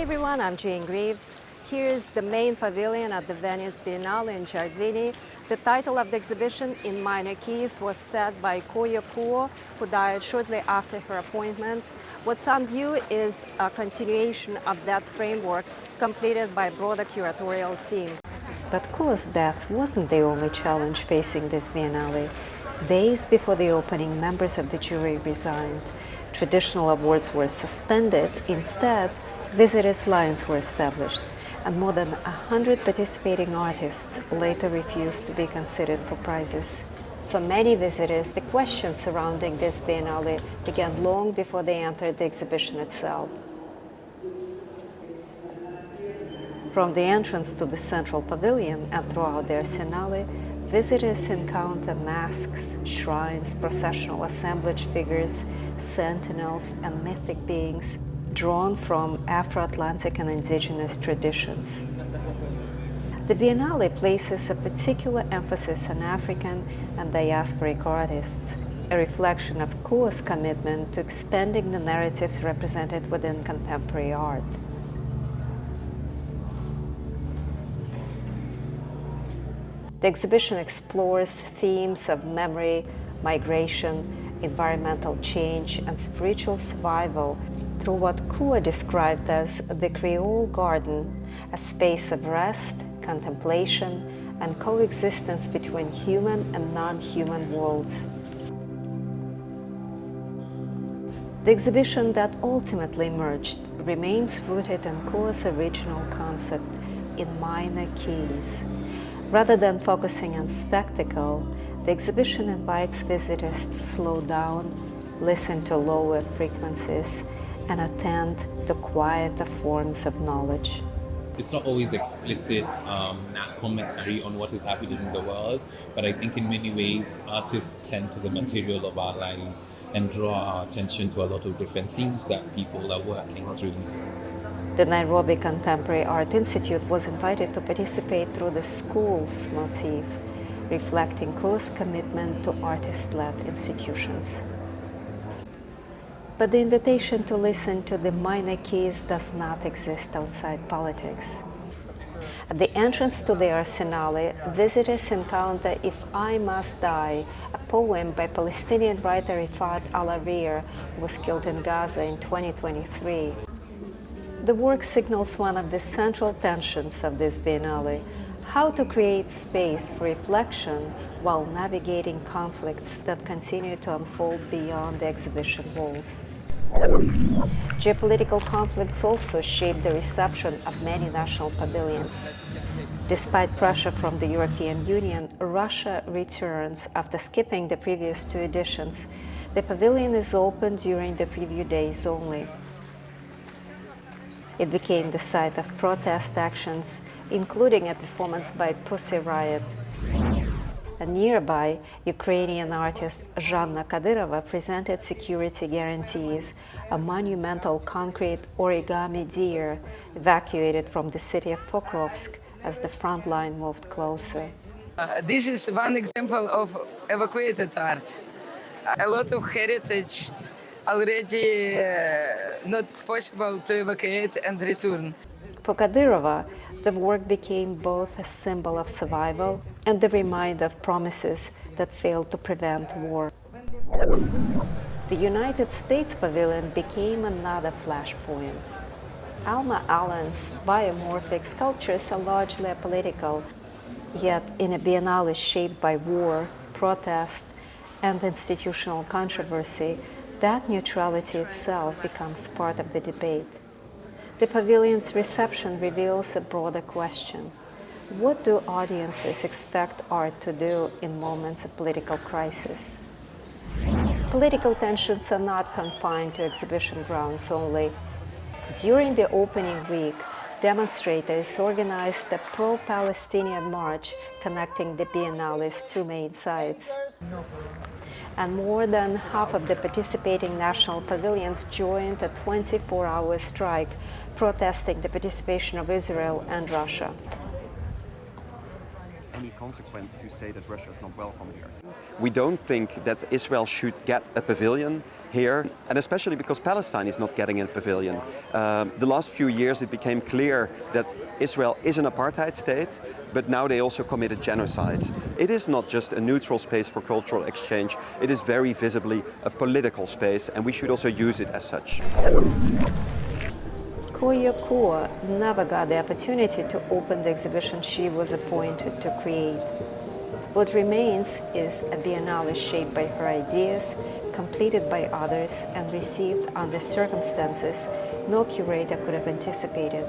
everyone, I'm Jane Greaves. Here is the main pavilion at the Venice Biennale in Giardini. The title of the exhibition, In Minor Keys, was set by Koyo Kouoh, who died shortly after her appointment. What's on view is a continuation of that framework completed by a broader curatorial team. But Kouoh's death wasn't the only challenge facing this Biennale. Days before the opening, members of the jury resigned. Traditional awards were suspended. Instead, visitors' lines were established, and more than 100 participating artists later refused to be considered for prizes. For many visitors, the questions surrounding this Biennale began long before they entered the exhibition itself. From the entrance to the central pavilion and throughout the Arsenale, visitors encounter masks, shrines, processional assemblage figures, sentinels, and mythic beings drawn from Afro-Atlantic and indigenous traditions. The Biennale places a particular emphasis on African and diasporic artists, a reflection of Kouoh's commitment to expanding the narratives represented within contemporary art. The exhibition explores themes of memory, migration, environmental change, and spiritual survival through what Kouoh described as the Creole Garden, a space of rest, contemplation, and coexistence between human and non-human worlds. The exhibition that ultimately emerged remains rooted in Kouoh's original concept, in minor keys. Rather than focusing on spectacle, the exhibition invites visitors to slow down, listen to lower frequencies, and attend to quieter forms of knowledge. It's not always explicit commentary on what is happening in the world, but I think in many ways artists tend to the material of our lives and draw our attention to a lot of different things that people are working through. The Nairobi Contemporary Art Institute was invited to participate through the school's motif, reflecting Kouoh's commitment to artist-led institutions. But the invitation to listen to the minor keys does not exist outside politics. At the entrance to the Arsenale, visitors encounter If I Must Die, a poem by Palestinian writer Refaat Alareer, who was killed in Gaza in 2023. The work signals one of the central tensions of this Biennale: how to create space for reflection while navigating conflicts that continue to unfold beyond the exhibition walls. Geopolitical conflicts also shape the reception of many national pavilions. Despite pressure from the European Union, Russia returns after skipping the previous two editions. The pavilion is open during the preview days only. It became the site of protest actions, including a performance by Pussy Riot. And nearby, Ukrainian artist Zhanna Kadyrova presented Security Guarantees, a monumental concrete origami deer evacuated from the city of Pokrovsk as the front line moved closer. This is one example of evacuated art. A lot of heritage already not possible to evacuate and return. For Kadyrova, the work became both a symbol of survival and the reminder of promises that failed to prevent war. The United States Pavilion became another flashpoint. Alma Allen's biomorphic sculptures are largely apolitical, yet in a biennale shaped by war, protest, and institutional controversy, that neutrality itself becomes part of the debate. The pavilion's reception reveals a broader question. What do audiences expect art to do in moments of political crisis? Political tensions are not confined to exhibition grounds only. During the opening week, demonstrators organized a pro-Palestinian march connecting the Biennale's two main sites. And more than half of the participating national pavilions joined a 24-hour strike protesting the participation of Israel and Russia. consequence to say that Russia is not welcome here. We don't think that Israel should get a pavilion here, and especially because Palestine is not getting a pavilion. The last few years it became clear that Israel is an apartheid state, but now they also committed genocide. It is not just a neutral space for cultural exchange, it is very visibly a political space, and we should also use it as such. Koyo Kouoh never got the opportunity to open the exhibition she was appointed to create. What remains is a biennale shaped by her ideas, completed by others, and received under circumstances no curator could have anticipated.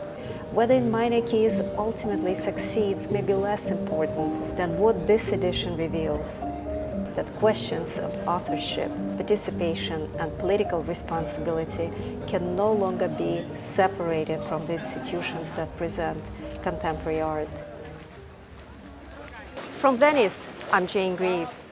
Whether in minor keys ultimately succeeds may be less important than what this edition reveals. That questions of authorship, participation, and political responsibility can no longer be separated from the institutions that present contemporary art. From Venice, I'm Jane Greaves.